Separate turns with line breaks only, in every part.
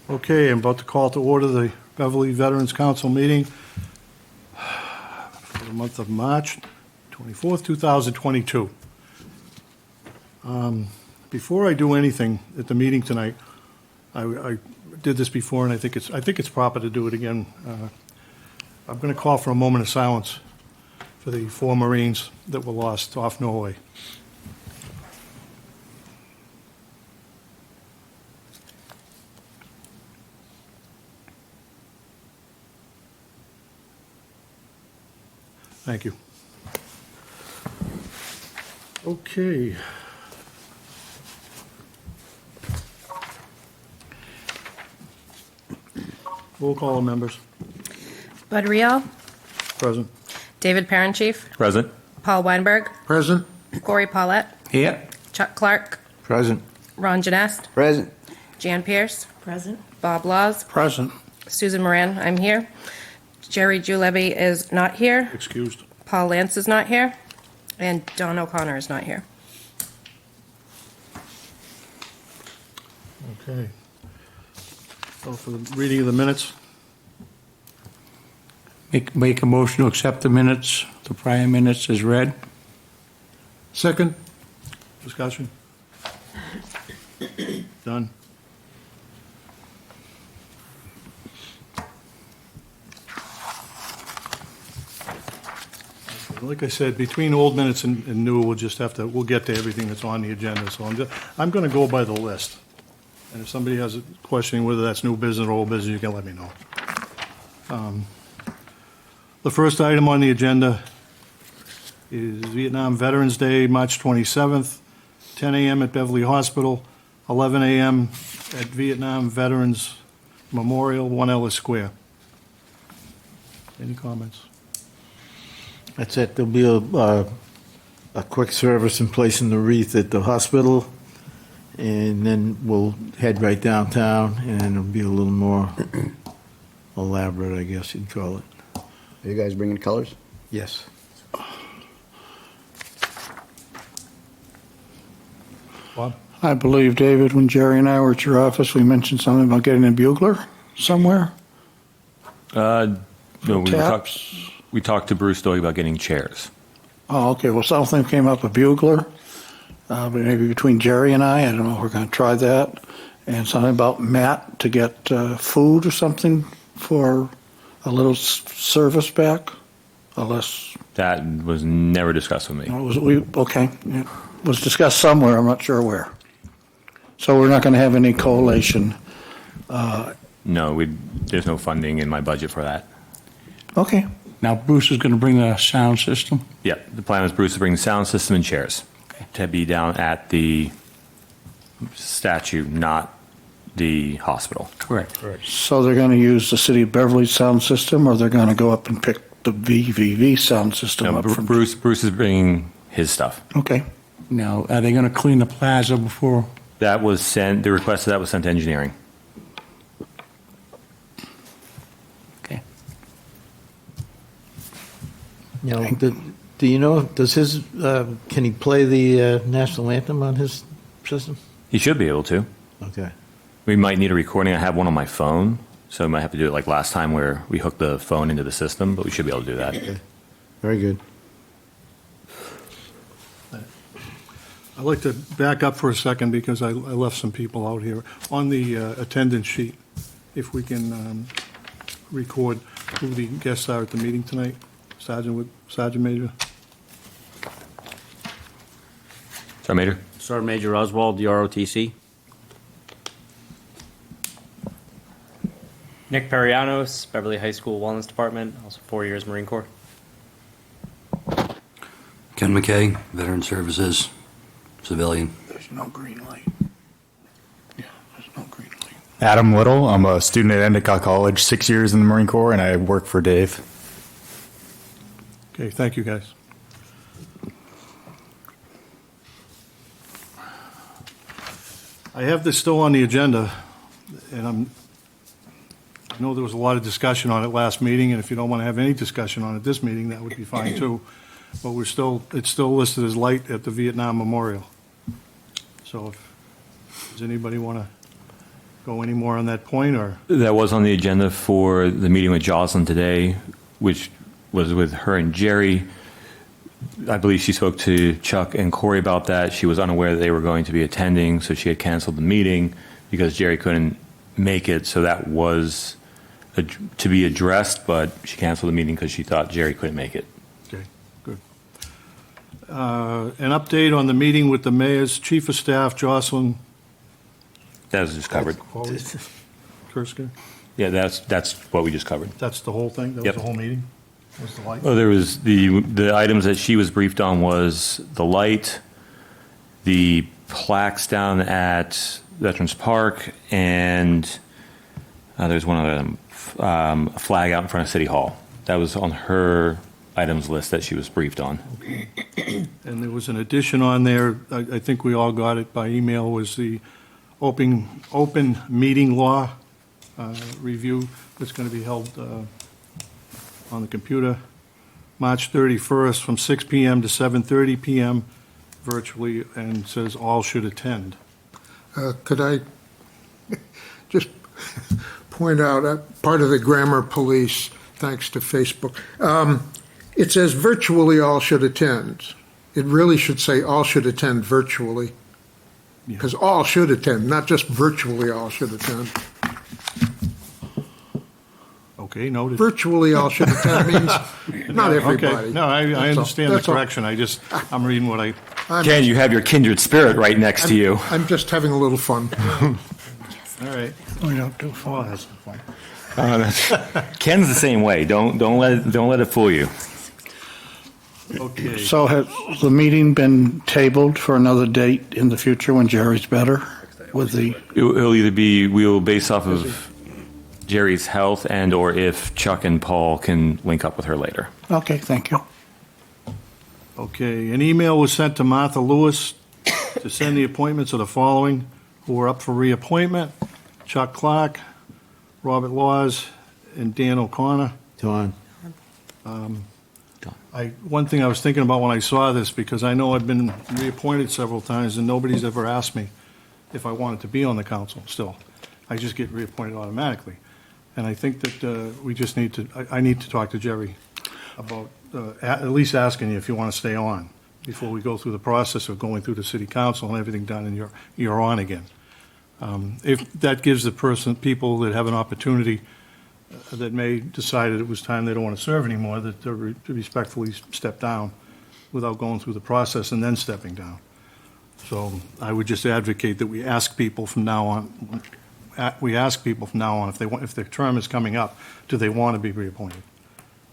Okay, I'm about to call to order the Beverly Veterans Council meeting for the month of March 24th, 2022. Before I do anything at the meeting tonight, I did this before, and I think it's proper to do it again. I'm going to call for a moment of silence for the 4 Marines that were lost off Norway. Thank you. Okay. Roll call of members.
Bud Rial,
Present.
David Parenchief,
Present.
Paul Weinberg,
Present.
Corey Paulette,
Here.
Chuck Clark,
Present.
Ron Genest,
Present.
Jan Pierce,
Present.
Bob Laws,
Present.
Susan Moran, I'm here. Jerry Julebi is not here.
Excused.
Paul Lance is not here. And Don O'Connor is not here.
Okay. So for the reading of the minutes,
Make a motion to accept the minutes, the prior minutes as read.
second, discussion. Done. Like I said, between old minutes and new, we'll get to everything that's on the agenda. So I'm going to go by the list. And if somebody has a question whether that's new business or old business, you can let me know. The first item on the agenda is Vietnam Veterans Day, March 27th, 10 a.m. at Beverly Hospital, 11 a.m. at Vietnam Veterans Memorial, 1 Ellis Square. Any comments?
That's it. There'll be a quick service in placing the wreath at the hospital, and then we'll head right downtown, and it'll be a little more elaborate, I guess you'd call it.
Are you guys bringing colors?
Yes.
Bob?
I believe, David, when Jerry and I were at your office, we mentioned something about getting a bugler somewhere.
No,
Taps?
we talked to Bruce Doig about getting chairs.
Oh, okay. Well, something came up with bugler, but maybe between Jerry and I don't know. We're going to try that. And something about Matt to get food or something for a little service back, unless
That was never discussed with me.
okay. It was discussed somewhere. I'm not sure where. So we're not going to have any collation.
No, there's no funding in my budget for that.
Okay.
Now Bruce is going to bring the sound system.
Yeah, the plan is Bruce to bring the sound system and chairs to be down at the statue, not the hospital.
Correct.
So they're going to use the city of Beverly sound system, or they're going to go up and pick the VVV sound system
No,
up from?
Bruce is bringing his stuff.
Okay.
Now, are they going to clean the plaza before?
That was sent. The request of that was sent to engineering.
Okay.
Now, do you know, does his, can he play the national anthem on his system?
He should be able to.
Okay.
We might need a recording. I have one on my phone, so we might have to do it like last time where we hooked the phone into the system, but we should be able to do that.
Okay. Very good.
I'd like to back up for a second because I left some people out here. On the attendance sheet, if we can record who the guests are at the meeting tonight. Sergeant Major.
Sergeant Major?
Sergeant Major Oswald, the ROTC.
Nick Perianos, Beverly High School Wellness Department, also 4 years Marine Corps.
Ken McKay, Veteran Services, civilian.
There's no green light. Yeah, there's no green light.
Adam Little, I'm a student at Endicott College, 6 years in the Marine Corps, and I work for Dave.
Okay, thank you, guys. I have this still on the agenda, and I know there was a lot of discussion on it last meeting, and if you don't want to have any discussion on it this meeting, that would be fine too. But it's still listed as light at the Vietnam Memorial. So if Does anybody want to go any more on that point, or?
That was on the agenda for the meeting with Jocelyn today, which was with her and Jerry. I believe she spoke to Chuck and Corey about that. She was unaware that they were going to be attending, so she had canceled the meeting because Jerry couldn't make it. So that was to be addressed, but she canceled the meeting because she thought Jerry couldn't make it.
Okay, good. An update on the meeting with the mayor's chief of staff, Jocelyn
That was just covered.
Kurska.
Yeah, that's what we just covered.
That's the whole thing? That
Yep.
was the whole meeting? Was the light?
Well, there was the items that she was briefed on was the light, the plaques down at Veterans Park, and there's one other item, a flag out in front of City Hall. That was on her items list that she was briefed on.
And there was an addition on there, I think we all got it by email, was the open meeting law review that's going to be held on the computer, March 31st from 6 PM to 7:30 PM virtually, and says all should attend.
Could I just point out, part of the grammar police, thanks to Facebook, it says virtually all should attend. It really should say all should attend virtually, because all should attend, not just virtually all should attend.
Okay, noted.
Virtually all should attend means not everybody.
Okay, no, I
That's all.
understand the
That's all.
correction, I'm reading what I,
Ken, you have your kindred spirit right next to you.
I'm just having a little fun.
all right.
We don't do
Well,
fun.
that's fine.
Ken's the same way. Don't let it fool you.
Okay.
So has the meeting been tabled for another date in the future when Jerry's better with the,
It'll either be we'll base off of Jerry's health and or if Chuck and Paul can link up with her later.
okay, thank you.
Okay, an email was sent to Martha Lewis to send the appointments of the following who are up for reappointment: Chuck Clark, Robert Laws, and Dan O'Connor.
Don.
One thing I was thinking about when I saw this, because I know I've been reappointed several times and nobody's ever asked me if I wanted to be on the council still. I just get reappointed automatically. And I think that we just need to, I need to talk to Jerry about at least asking you if you want to stay on before we go through the process of going through the city council and everything done and you're on again. If that gives the people that have an opportunity that may decide that it was time they don't want to serve anymore, that to respectfully step down without going through the process and then stepping down. So I would just advocate that we ask people from now on, if their term is coming up, do they want to be reappointed?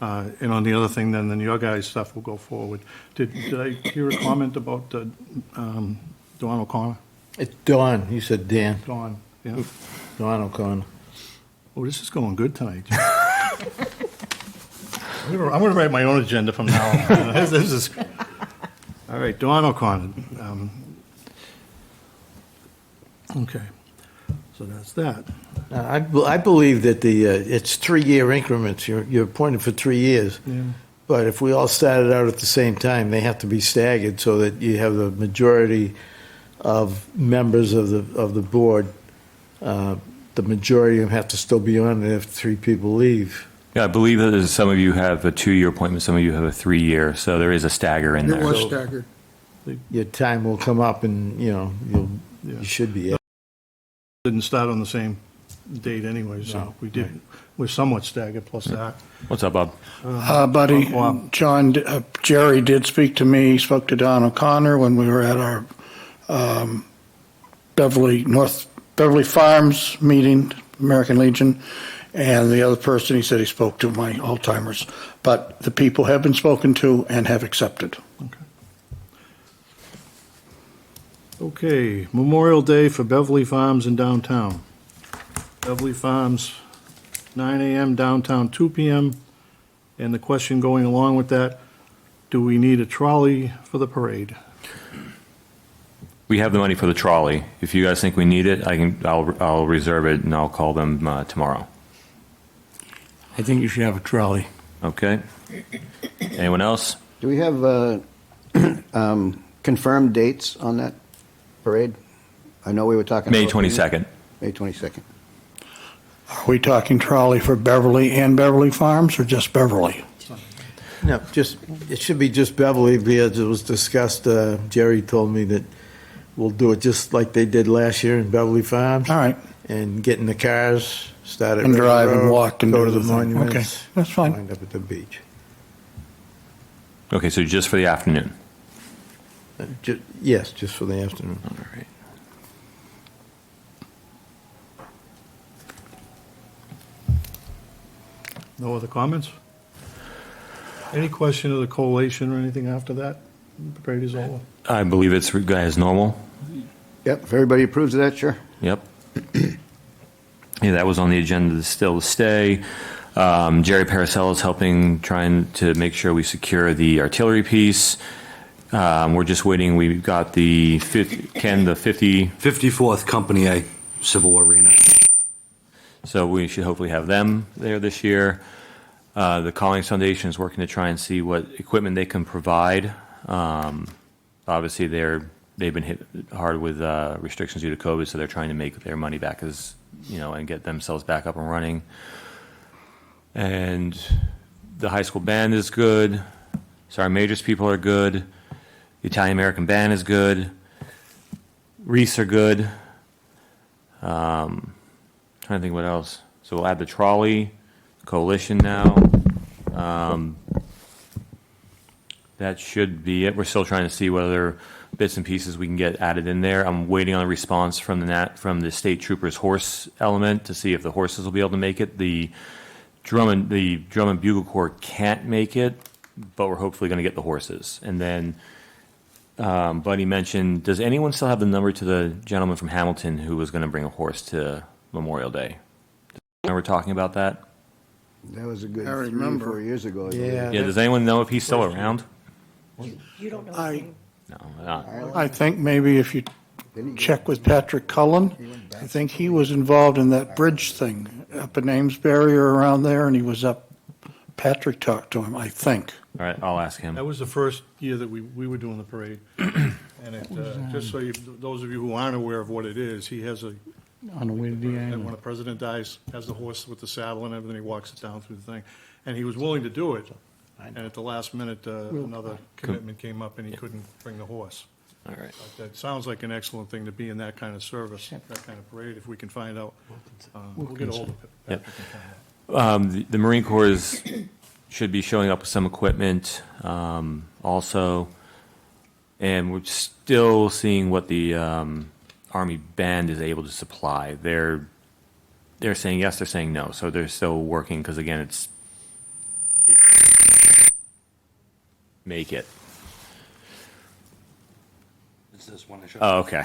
And on the other thing, then your guys' stuff will go forward. Did I hear a comment about Dawn O'Connor?
It's Don. You said Dan.
Dawn, yeah.
Don O'Connor.
Oh, this is going good tonight. I'm going to write my own agenda from now on. This is, all right, Dawn O'Connor. Okay, so that's that.
I believe that it's 3-year increments. You're appointed for 3 years.
Yeah.
But if we all started out at the same time, they have to be staggered so that you have the majority of members of the board. The majority of them have to still be on it if 3 people leave.
Yeah, I believe that some of you have a 2-year appointment, some of you have a 3-year, so there is a stagger in
It
there.
was staggered.
Your time will come up and, you should be.
Didn't start on the same date anyway, so
No,
we did, we're somewhat staggered plus that.
What's up, Bob?
Buddy,
Wow.
John, Jerry did speak to me, spoke to Don O'Connor when we were at our Beverly Farms meeting, American Legion, and the other person, he said he spoke to my Alzheimer's. But the people have been spoken to and have accepted.
Okay, Memorial Day for Beverly Farms in downtown. Beverly Farms, 9 AM, downtown 2 PM. And the question going along with that, do we need a trolley for the parade?
We have the money for the trolley. If you guys think we need it, I'll reserve it and I'll call them tomorrow.
I think you should have a trolley.
Okay? Anyone else?
Do we have confirmed dates on that parade? I know we were talking.
May
about-
22nd.
May 22nd.
Are we talking trolley for Beverly and Beverly Farms, or just Beverly?
No, it should be just Beverly, because it was discussed, Jerry told me that we'll do it just like they did last year in Beverly Farms.
All right.
And get in the cars, start at
And
River
drive and
Road,
walk and
go
do
to
the
the
thing.
monuments.
Okay, that's fine.
Wind up at the beach.
Okay, so just for the afternoon.
Yes, just for the afternoon.
All right.
No other comments? Any question of the collation or anything after that? The parade is over.
I believe it's as normal.
Yep, if everybody approves of that, sure.
Yep. Yeah, that was on the agenda to still stay. Jerry Paracella is helping, trying to make sure we secure the artillery piece. We're just waiting. We've got the
54th Company A, Civil War reenactment.
So we should hopefully have them there this year. The Collings Foundation is working to try and see what equipment they can provide. Obviously, they've been hit hard with restrictions due to COVID, so they're trying to make their money back and get themselves back up and running. And the high school band is good. Sergeant Major's people are good. The Italian American band is good. Wreaths are good. Trying to think what else. So we'll add the trolley, coalition now. That should be it. We're still trying to see whether bits and pieces we can get added in there. I'm waiting on a response from the state troopers horse element to see if the horses will be able to make it. The drum and bugle corps can't make it, but we're hopefully going to get the horses. And then Buddy mentioned, does anyone still have the number to the gentleman from Hamilton who was going to bring a horse to Memorial Day? Remember talking about that?
That was a good
I
3 or
remember.
4 years ago. I believe.
Yeah.
Yeah, does anyone know if he's still around?
You don't know.
I,
No, not.
I think maybe if you check with Patrick Cullen, I think he was involved in that bridge thing up in Amesbury or around there, and he was up. Patrick talked to him, I think.
All right, I'll ask him.
That was the first year that we were doing the parade. And it, just so those of you who aren't aware of what it is, he has
On the way to the
and when
island.
a president dies, has the horse with the saddle and everything, he walks it down through the thing. And he was willing to do it, and at the last minute, another commitment came up and he couldn't bring the horse.
All right.
But that sounds like an excellent thing to be in that kind of service, that kind of parade, if we can find out. We'll get a hold of
Yep.
Patrick and find out.
The Marine Corps should be showing up with some equipment also. And we're still seeing what the Army band is able to supply. They're saying yes, they're saying no. So they're still working because, again, it's make it.
It's this one.
Oh, okay.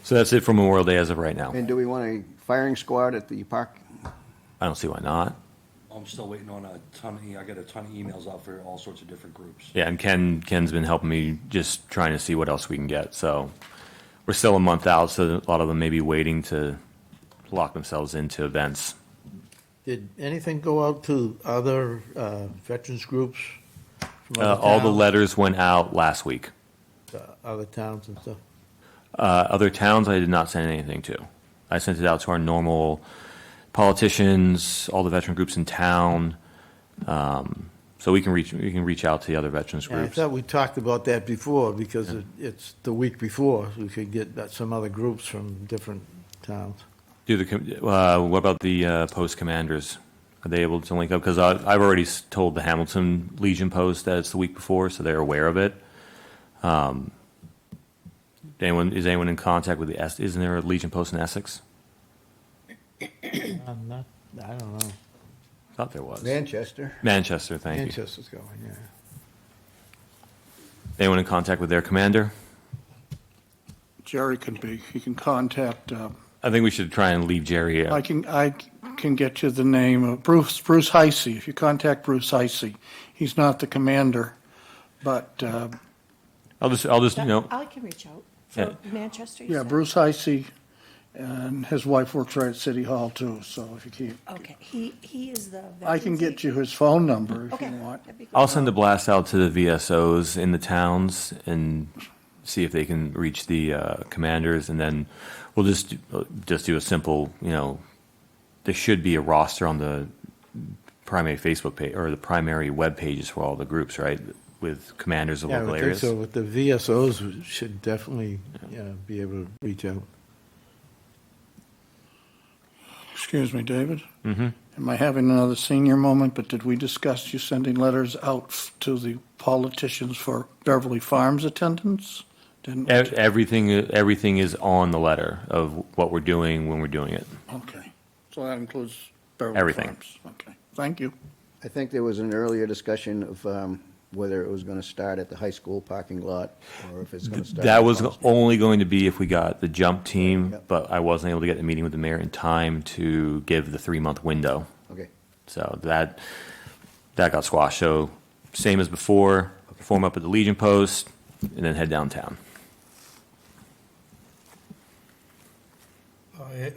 So that's it for Memorial Day as of right now.
And do we want a firing squad at the park?
I don't see why not.
I'm still waiting on I got a ton of emails out for all sorts of different groups.
Yeah, and Ken's been helping me just trying to see what else we can get. So we're still a month out, so a lot of them may be waiting to lock themselves into events.
Did anything go out to other veterans groups? from other
All the
towns?
letters went out last week.
To other towns and stuff?
Other towns, I did not send anything to. I sent it out to our normal politicians, all the veteran groups in town. So we can reach out to the other veterans
Yeah, I
groups.
thought we talked about that before, because it's the week before, we could get some other groups from different towns.
What about the post commanders? Are they able to link up? Because I've already told the Hamilton Legion post that it's the week before, so they're aware of it. Is anyone in contact with isn't there a Legion post in Essex?
I don't know.
I thought there was.
Manchester.
Manchester, thank you.
Manchester's going, yeah.
Anyone in contact with their commander?
Jerry can be, he can contact,
I think we should try and leave Jerry.
I can get you the name of Bruce Heisey. If you contact Bruce Heisey, he's not the commander, but,
I'll just
I can reach out
Yeah.
for Manchester. you
yeah,
said?
Bruce Heisey, and his wife works right at City Hall too, so if you keep,
Okay, he is the.
I can get you his phone number if
Okay.
you want.
that'd be good.
I'll send a blast out to the VSOs in the towns and see if they can reach the commanders, and then we'll just do a simple, there should be a roster on the primary Facebook page or the primary web pages for all the groups, right? With commanders of
Yeah, I
local
would think
areas.
so, but the VSOs should definitely be able to reach out.
Excuse me, David? Mm-hmm. Am I having another senior moment, but did we discuss you sending letters out to the politicians for Beverly Farms attendance? Didn't we?
Everything is on the letter of what we're doing when we're doing it.
Okay, so that includes Beverly
Everything.
Farms. Okay, thank you.
I think there was an earlier discussion of whether it was going to start at the high school parking lot or if it's going to start.
That
at
was
the hospital.
only going to be if we got the jump team,
Yep.
but I wasn't able to get the meeting with the mayor in time to give the 3-month window.
Okay.
So that got squashed. So same as before, form up at the Legion Post and then head downtown.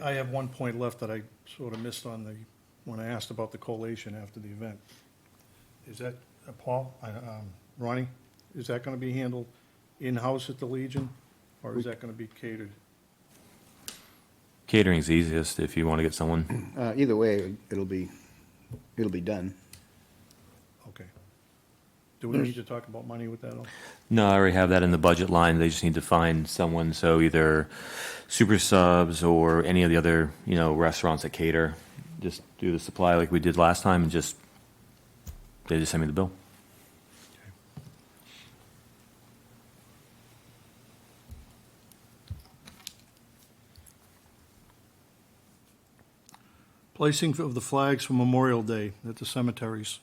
I have one point left that I sort of missed when I asked about the collation after the event. Is that, Paul, Ronnie, is that going to be handled in-house at the Legion, or is that going to be catered?
Catering's easiest if you want to get someone.
Either way, it'll be done.
Okay. Do we need to talk about money with that?
No, I already have that in the budget line. They just need to find someone, so either super subs or any of the other, restaurants that cater. Just do the supply like we did last time and they just send me the bill.
Placing of the flags for Memorial Day at the cemeteries.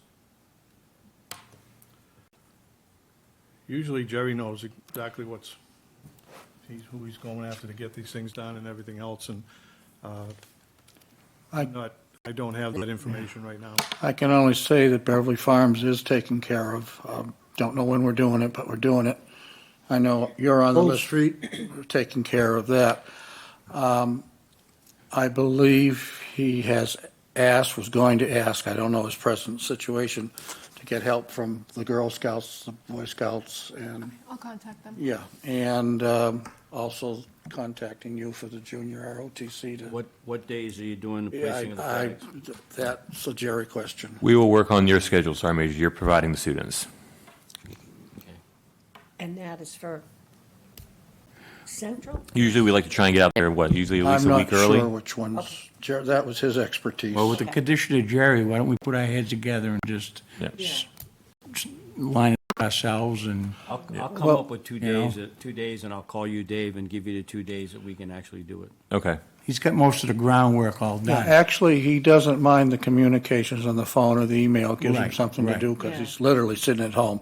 Usually Jerry knows exactly who he's going after to get these things done and everything else, and I don't have that information right now.
I can only say that Beverly Farms is taken care of. Don't know when we're doing it, but we're doing it. I know you're on the
Old
list.
Street.
We're taking care of that. I believe he was going to ask, I don't know his present situation, to get help from the Girl Scouts, the Boy Scouts, and,
I'll contact them.
yeah, and also contacting you for the junior ROTC to.
What days are you doing the
Yeah,
placing of the flags?
That's a Jerry question.
We will work on your schedule, Sergeant Major. You're providing the students.
And that is for Central?
Usually we like to try and get out there, usually at least a week
I'm not
early?
sure which ones, that was his expertise.
Well, with the condition of Jerry, why don't we put our heads together and just
Yeah.
line it ourselves and,
I'll come
Well,
up with 2
you know.
days, 2 days, and I'll call you, Dave, and give you the 2 days that we can actually do it.
Okay.
he's got most of the groundwork all
Yeah,
done.
actually, he doesn't mind the communications on the phone or the email, gives him
Right,
something to
right.
do, because
Yeah.
he's literally sitting at home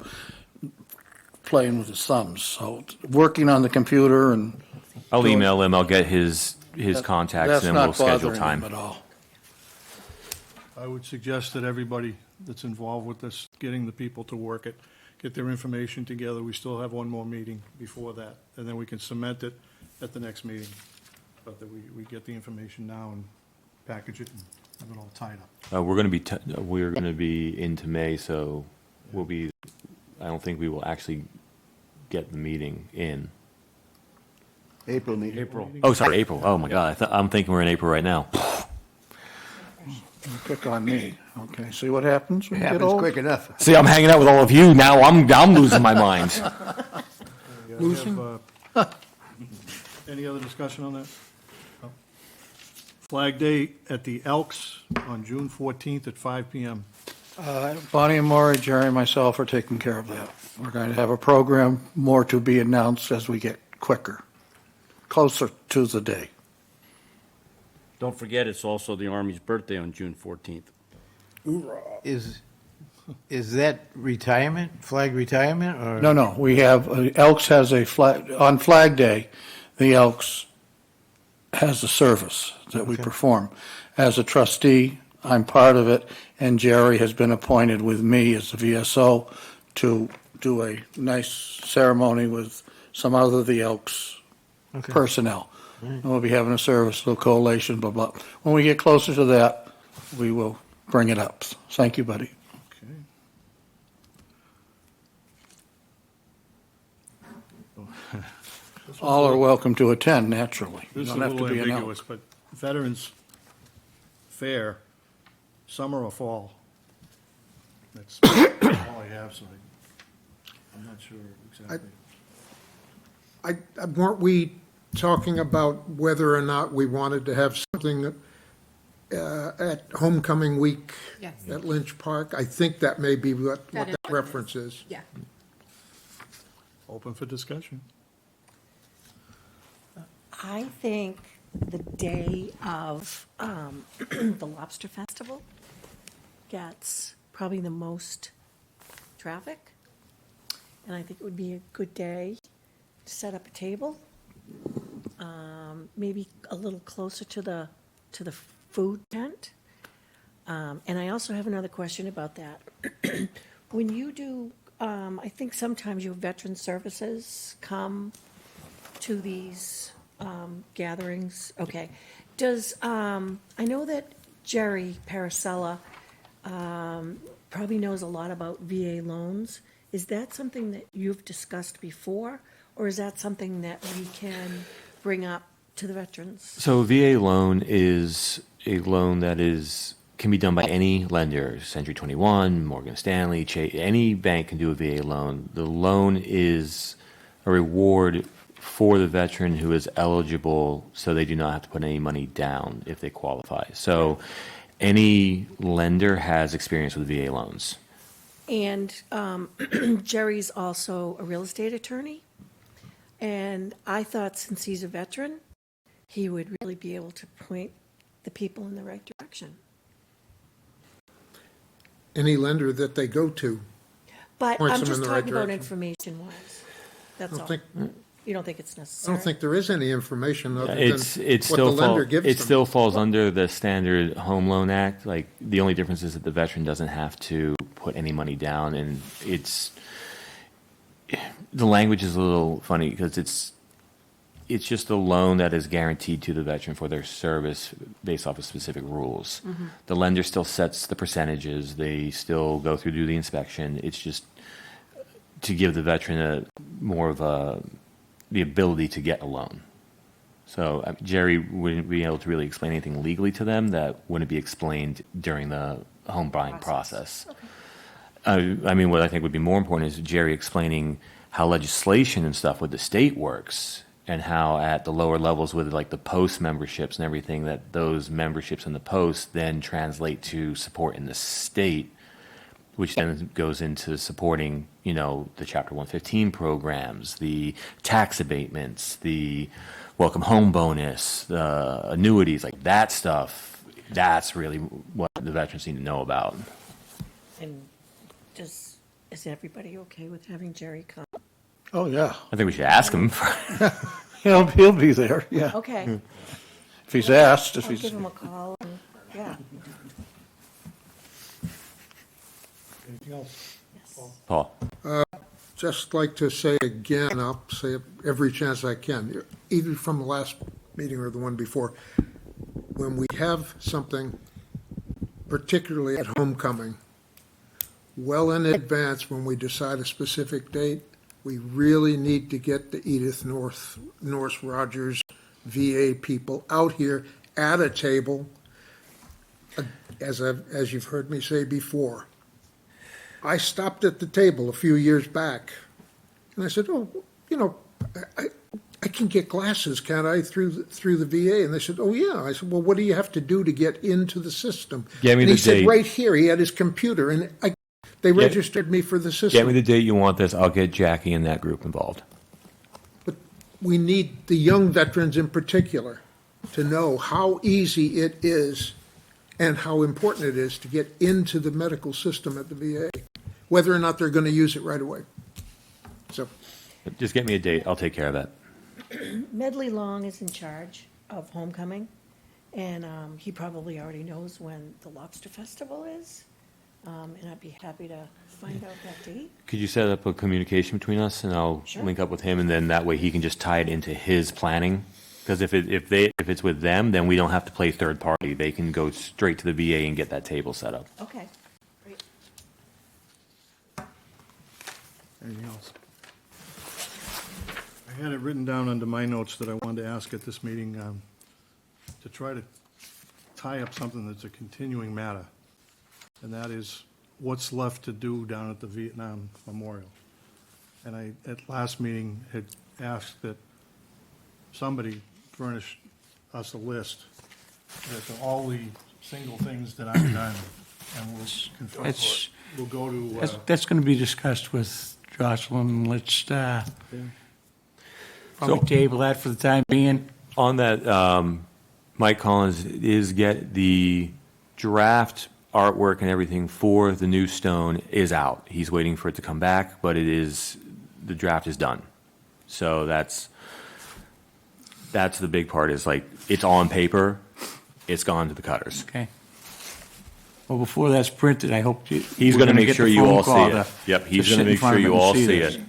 playing with his thumbs, so working on the computer and.
I'll
doing-
email him, I'll get his contacts,
That's
and then we'll
not
schedule
bothering
time.
him at all.
I would suggest that everybody that's involved with this, getting the people to work it, get their information together. We still have one more meeting before that, and then we can cement it at the next meeting. But that we get the information now and package it and have it all tied up.
We're going to be into May, so I don't think we will actually get the meeting in.
April meeting.
April.
Oh, sorry, April. Oh, my God. I'm thinking we're in April right now.
Pick on me, okay, see what happens when you get
Happens
old?
quick enough.
See, I'm hanging out with all of you. Now I'm losing my mind.
Any other discussion on that? No? Flag Day at the Elks on June 14th at 5 PM.
Bonnie and Maury, Jerry, and myself are taking care of that. We're going to have a program, more to be announced as we get closer to the day.
Don't forget, it's also the Army's birthday on June 14th.
Is that retirement, flag retirement, or?
No, we have, Elks has a flag, on Flag Day, the Elks has a service that we
Okay.
perform. As a trustee, I'm part of it, and Jerry has been appointed with me as the VSO to do a nice ceremony with some other of the Elks
Okay.
personnel. And we'll be having a service, little collation, blah, blah. When we get closer to that, we will bring it up. Thank you, buddy.
Okay.
All are welcome to attend, naturally. You
This is
don't
a
have to
little
be
ambiguous,
announced.
but Veterans Fair, summer or fall? That's all I have, so I'm not sure exactly.
Weren't we talking about whether or not we wanted to have something at homecoming week
Yes.
at Lynch Park? I think that may be what
That is
that reference is.
Yeah.
Open for discussion.
I think the day of the Lobster Festival gets probably the most traffic. And I think it would be a good day to set up a table, maybe a little closer to the food tent. And I also have another question about that. When you do, I think sometimes your veteran services come to these gatherings. Okay. Does, I know that Jerry Paracella probably knows a lot about VA loans. Is that something that you've discussed before, or is that something that we can bring up to the veterans?
So VA loan is a loan that can be done by any lender, Century 21, Morgan Stanley, Chase, any bank can do a VA loan. The loan is a reward for the veteran who is eligible, so they do not have to put any money down if they qualify. So any lender has experience with VA loans.
And Jerry's also a real estate attorney. And I thought since he's a veteran, he would really be able to point the people in the right direction.
Any lender that they go to.
But
Points
I'm
them
just
in the right
talking about
direction.
information-wise. That's all.
think-
You don't think it's
I
necessary?
don't think there is any information other than
It
what the
still
lender gives them.
it still falls under the standard home loan act. Like the only difference is that the veteran doesn't have to put any money down, and the language is a little funny because it's just a loan that is guaranteed to the veteran for their service based off of specific rules.
Mm-hmm.
The lender still sets the percentages. They still go through do the inspection. It's just to give the veteran the ability to get a loan. So Jerry wouldn't be able to really explain anything legally to them that wouldn't be explained during the home buying process. I mean, what I think would be more important is Jerry explaining how legislation and stuff with the state works and how at the lower levels with like the post memberships and everything, that those memberships in the post then translate to support in the state, which then goes into supporting, the Chapter 115 programs, the tax abatements, the welcome home bonus, the annuities, like that stuff. That's really what the veterans need to know about.
And is everybody okay with having Jerry come?
Oh, yeah.
I think we should ask him.
He'll be there, yeah.
Okay.
If he's asked, if
I'll
he's.
give him a call, and, yeah.
Anything else?
Yes.
Paul.
Just like to say again, and I'll say it every chance I can, either from the last meeting or the one before, when we have something, particularly at homecoming, well in advance when we decide a specific date, we really need to get the Edith Norse Rogers VA people out here at a table, as you've heard me say before. I stopped at the table a few years back, and I said, I can get glasses, can't I, through the VA? And they said, oh, yeah. I said, well, what do you have to do to get into the system?
Get me
and he
the
said,
date.
right here. He had his computer, and they registered me for the system.
Get me the date you want this. I'll get Jackie and that group involved.
But we need the young veterans in particular to know how easy it is and how important it is to get into the medical system at the VA, whether or not they're going to use it right away. So,
Just get me a date. I'll take care of that.
Medley Long is in charge of homecoming, and he probably already knows when the Lobster Festival is, and I'd be happy to find out that date.
Could you set up a communication between us, and I'll
Sure.
link up with him, and then that way he can just tie it into his planning? Because if it's with them, then we don't have to play third party. They can go straight to the VA and get that table set up.
Okay, great.
Anything else? had it written down under my notes that I wanted to ask at this meeting, to try to tie up something that's a continuing matter, and that is what's left to do down at the Vietnam Memorial. And I, at last meeting, had asked that somebody furnish us a list of all the single things that I've done, and we'll go to,
That's going to be discussed with Jocelyn. Let's probably table that for the time being.
On that, Mike Collins is get the draft artwork and everything for the new stone is out. He's waiting for it to come back, but the draft is done. So that's the big part, is like, it's on paper, it's gone to the cutters.
Okay. Well, before that's printed, I hope
He's going to make sure you all see it. Yep, he's going to make sure you all see it.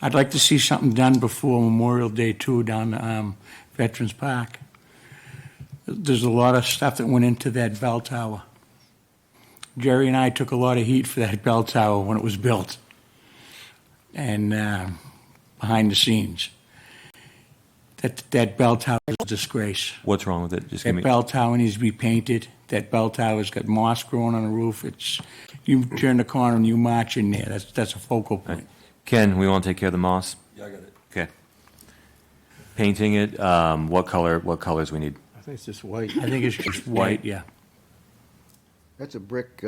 I'd like to see something done before Memorial Day too, down Veterans Park. There's a lot of stuff that went into that bell tower. Jerry and I took a lot of heat for that bell tower when it was built, and behind the scenes. That bell tower is a disgrace.
What's wrong with it? Just give
That
me,
bell tower needs to be painted. That bell tower's got moss growing on the roof. You turn the corner and you march in there. That's a focal point.
Ken, we want to take care of the moss?
Yeah, I got it.
Okay. Painting it, what colors we need?
I think it's just white.
I think it's just white, yeah.
That's a brick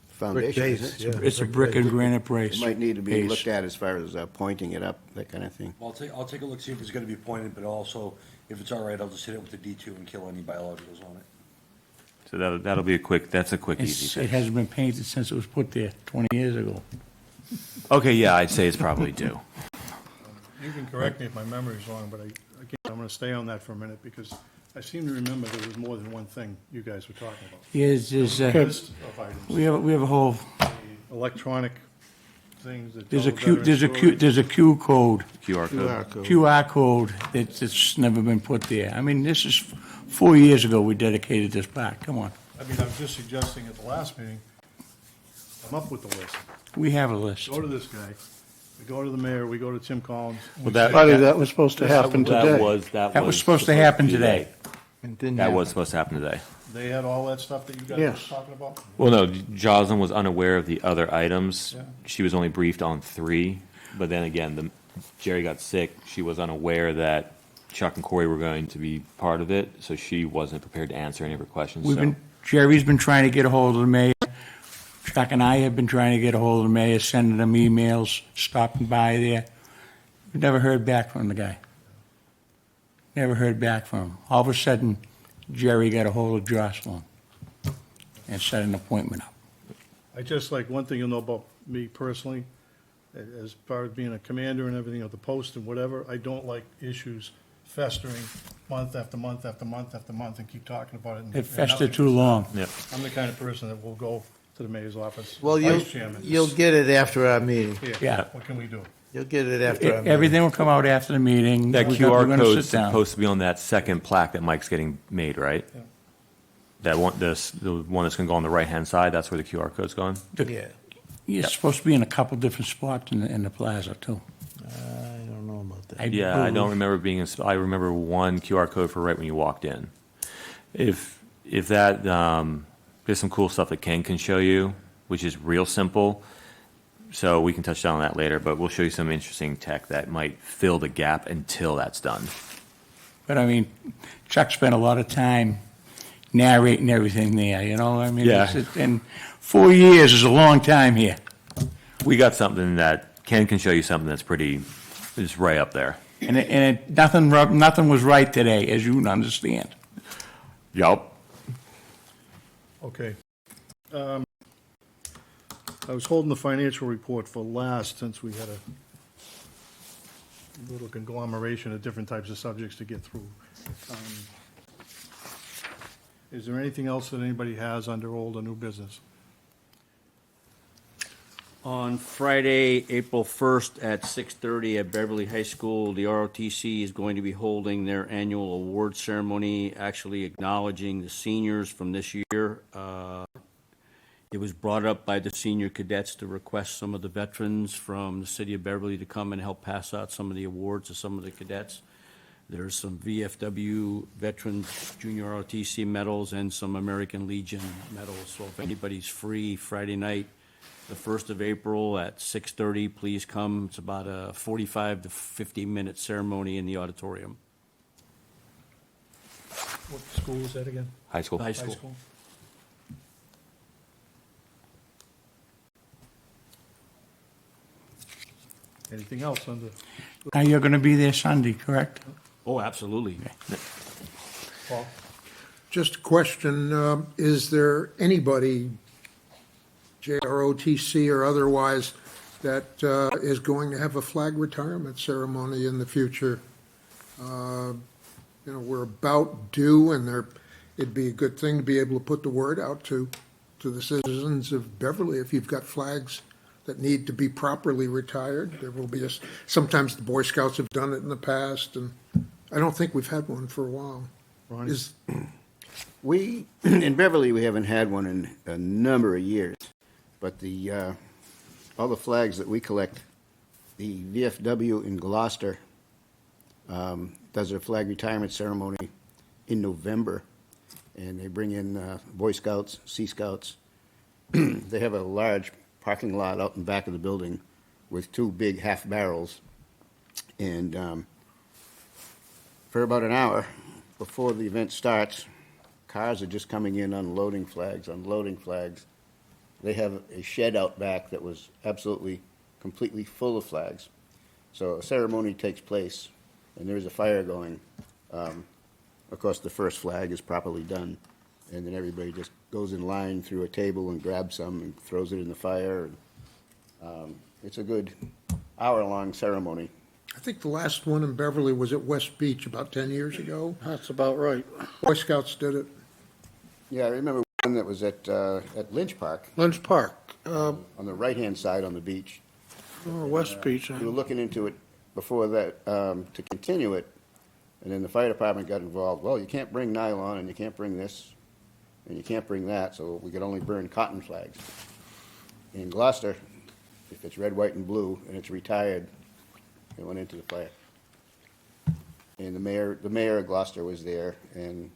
foundation,
base,
isn't it?
yeah.
It's a brick and granite brace.
It might need to be
base.
looked at as far as pointing it up, that kind of thing.
Well, I'll take a look, see if it's gonna be pointed, but also, if it's all right, I'll just hit it with the D2 and kill any biologicals on it.
So that'll be that's a quick, easy
It
fix.
hasn't been painted since it was put there 20 years ago.
Okay, yeah, I'd say it's probably due.
you can correct me if my memory's wrong, but I'm going to stay on that for a minute, because I seem to remember there was more than one thing you guys were talking about.
There's,
List of items.
we have a whole,
Electronic things that.
there's a
tell
Q,
veterans
there's a Q,
stories.
there's a Q code,
QR code.
QR code that's never been put there. I mean, this is 4 years ago we dedicated this park. Come on.
I mean, I was just suggesting at the last meeting, come up with the list.
We have a list.
Go to this guy, we go to the mayor, we go to Tim Collins.
Well, that-
Buddy, that was supposed to happen
That
today.
was
supposed to happen today.
And didn't
That
happen.
was supposed to happen today.
They had all that stuff that you guys
Yes.
were talking about?
Well, no, Jocelyn was unaware of the other items.
Yeah.
She was only briefed on 3, but then again, Jerry got sick. She was unaware that Chuck and Corey were going to be part of it, so she wasn't prepared to answer any of her questions.
Jerry's been trying to get a hold of the mayor. Chuck and I have been trying to get a hold of the mayor, sending them emails, stopping by there. We never heard back from the guy. Never heard back from him. All of a sudden, Jerry got a hold of Jocelyn and set an appointment up.
I just like, one thing you'll know about me personally, as far as being a commander and everything of the post and whatever, I don't like issues festering month after month after month after month and keep talking about it. and
It festered
nothing
too
gets
long.
done.
Yep.
I'm the kind of person that will go to the mayor's office.
Well,
vice chairman.
you'll get it after our meeting.
Here,
Yeah.
what can we do?
You'll get it after our meeting.
Everything will come out after the meeting.
That
We're
QR
gonna
code's
sit down.
supposed to be on that second plaque that Mike's getting made, right?
Yeah.
That one, the one that's going to go on the right-hand side, that's where the QR code's going?
Yeah.
It's supposed to be in a couple different spots in the plaza, too.
I don't know about that.
Yeah, I don't
believe-
remember I remember one QR code for right when you walked in. If that, there's some cool stuff that Ken can show you, which is real simple. So we can touch down on that later, but we'll show you some interesting tech that might fill the gap until that's done.
But I mean, Chuck spent a lot of time narrating everything there, you know? I mean,
Yeah.
and 4 years is a long time here.
We got something that Ken can show you something that's is right up there.
And nothing was right today, as you understand.
Yup.
Okay. I was holding the financial report for last, since we had a little conglomeration of different types of subjects to get through. Is there anything else that anybody has under old or new business?
On Friday, April 1st at 6:30 at Beverly High School, the ROTC is going to be holding their annual award ceremony, actually acknowledging the seniors from this year. It was brought up by the senior cadets to request some of the veterans from the city of Beverly to come and help pass out some of the awards to some of the cadets. There's some VFW Veterans Junior ROTC medals and some American Legion medals. So if anybody's free Friday night, the 1st of April at 6:30, please come. It's about a 45 to 50-minute ceremony in the auditorium.
What school is that again?
High school.
High school.
Anything else under?
Now, you're going to be there Sunday, correct?
Oh, absolutely.
Paul?
Just a question, is there anybody, JROTC or otherwise, that is going to have a flag retirement ceremony in the future? We're about due, and it'd be a good thing to be able to put the word out to the citizens of Beverly. If you've got flags that need to be properly retired, there will be sometimes the Boy Scouts have done it in the past, and I don't think we've had one for a while.
Ronnie?
We, in Beverly, we haven't had one in a number of years, but all the flags that we collect, the VFW in Gloucester does their flag retirement ceremony in November, and they bring in Boy Scouts, Sea Scouts. They have a large parking lot out in back of the building with 2 big half barrels, and for about an hour before the event starts, cars are just coming in unloading flags. They have a shed out back that was absolutely, completely full of flags. So a ceremony takes place, and there's a fire going. Of course, the first flag is properly done, and then everybody just goes in line through a table and grabs some and throws it in the fire. It's a good hour-long ceremony.
I think the last one in Beverly was at West Beach about 10 years ago.
That's about right.
Boy Scouts did it.
Yeah, I remember one that was at Lynch Park,
Lynch Park,
on the right-hand side on the beach.
West Beach.
We were looking into it before that to continue it, and then the fire department got involved. Well, you can't bring nylon, and you can't bring this, and you can't bring that, so we could only burn cotton flags. In Gloucester, if it's red, white, and blue, and it's retired, it went into the fire. And the mayor of Gloucester was there, and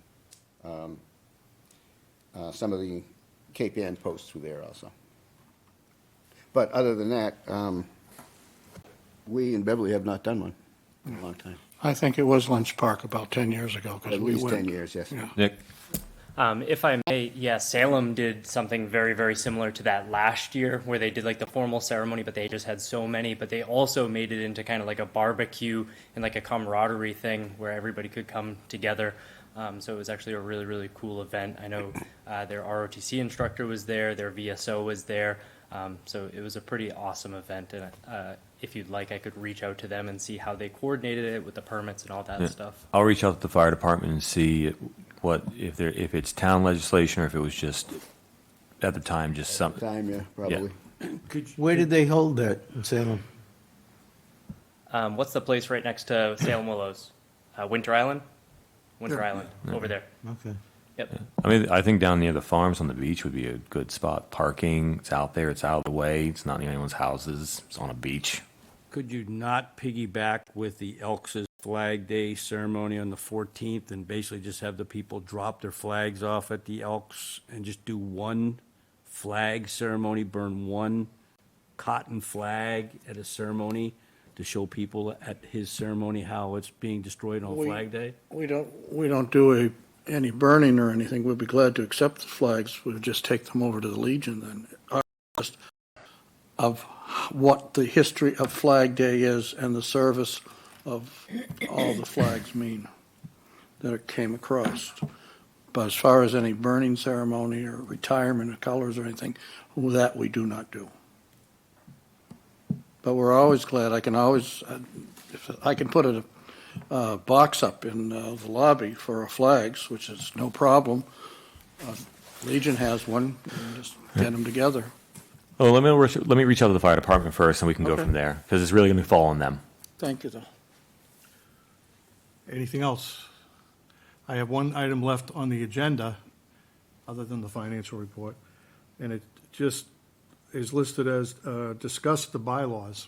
some of the Cape Ann posts were there also. But other than that, we in Beverly have not done one in a long time.
I think it was Lynch Park about 10 years ago. 'Cause
At
we
least
went.
10 years, yes.
Yeah.
Nick?
If I may, yeah, Salem did something very, very similar to that last year, where they did like the formal ceremony, but they just had so many. But they also made it into kind of like a barbecue and like a camaraderie thing where everybody could come together. So it was actually a really, really cool event. I know their ROTC instructor was there, their VSO was there. So it was a pretty awesome event. And if you'd like, I could reach out to them and see how they coordinated it with the permits and all that stuff.
I'll reach out to the fire department and see if it's town legislation or if it was just at the time just something.
Time, yeah, probably.
Where did they hold that in Salem?
What's the place right next to Salem Willows? Winter Island? Winter
Yeah.
Island, over there.
Okay.
Yep.
I mean, I think down near the farms on the beach would be a good spot. Parking, it's out there, it's out of the way, it's not near anyone's houses, it's on a beach.
Could you not piggyback with the Elks' Flag Day ceremony on the 14th and basically just have the people drop their flags off at the Elks and just do one flag ceremony, burn one cotton flag at a ceremony to show people at his ceremony how it's being destroyed on Flag Day?
We don't do any burning or anything. We'd be glad to accept the flags. We'll just take them over to the Legion then. Our list of what the history of Flag Day is and the service of all the flags mean that it came across. But as far as any burning ceremony or retirement of colors or anything, that we do not do. But we're always glad. I can always, if I can put a box up in the lobby for our flags, which is no problem. Legion has one, and just get them together.
Well, let me reach out to the fire department first, and we can go
Okay.
from there, because it's really going to fall on them.
Thank you, though.
Anything else? I have one item left on the agenda, other than the financial report, and just is listed as discuss the bylaws.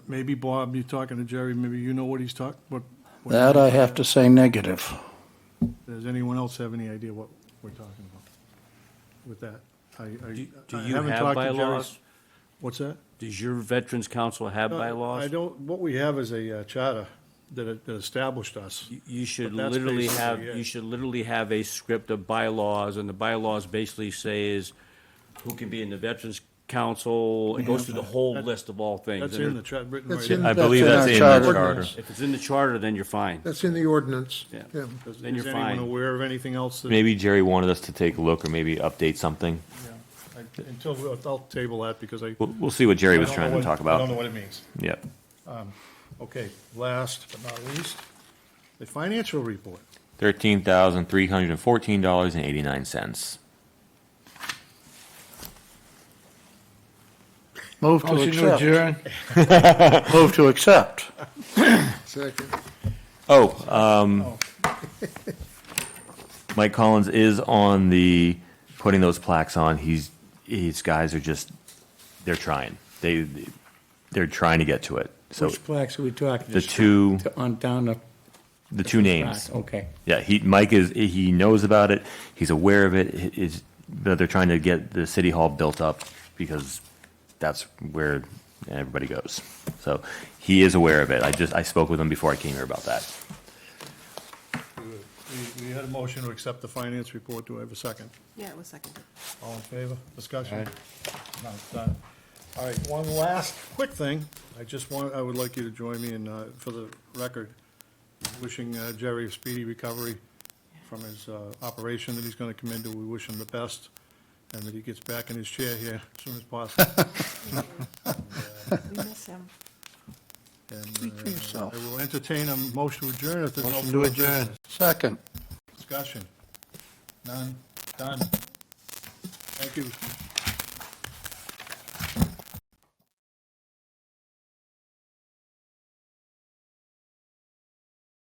Maybe, Bob, you're talking to Jerry, maybe you know what he's talking, what?
That I have to say negative.
Does anyone else have any idea what we're talking about with that?
Do
I
you
haven't
have
talked to Jerry.
bylaws?
What's that?
Does your Veterans Council have bylaws?
I don't, what we have is a charter that established us.
You should
But that's
literally
basically
have,
it.
you should literally have a script of bylaws, and the bylaws basically say is who can be in the Veterans Council. It goes through the whole list of all things.
That's
And
in the chart, written
That's
right
in-
in.
I believe
in
that's
our
in the
charter.
charter.
If it's in the charter, then you're fine.
That's in the ordinance.
Yeah.
Yeah.
Then you're
Is anyone
fine.
aware of anything else that?
Maybe Jerry wanted us to take a look or maybe update something.
Yeah. I'll table that because I.
We'll see what Jerry was
I don't
trying
know
to
what-
talk
I don't know
about.
what it means.
Yep.
Okay, last but not least, the financial report.
$13,314.89.
Move to
Motion to
accept.
adjourn?
Move to accept.
Second.
Mike Collins is on the, putting those plaques on. These guys are just, they're trying. They're trying to get to it. So
Which plaques are we talking?
the
Just
two,
On down the.
the two names.
Okay.
Yeah, Mike he knows about it. He's aware of it. But they're trying to get the city hall built up because that's where everybody goes. So he is aware of it. I spoke with him before I came here about that.
We had a motion to accept the finance report. Do I have a second?
Yeah, it was seconded.
All in favor? Discussion? No, it's done. All right, one last quick thing. I would like you to join me in, for the record, wishing Jerry a speedy recovery from his operation that he's going to come into. We wish him the best, and that he gets back in his chair here as soon as possible.
We miss him.
And,
Speak for yourself.
I will entertain a motion to adjourn if there's no
Motion to
further
adjourn.
business.
Second.
Discussion. None. Done. Thank you.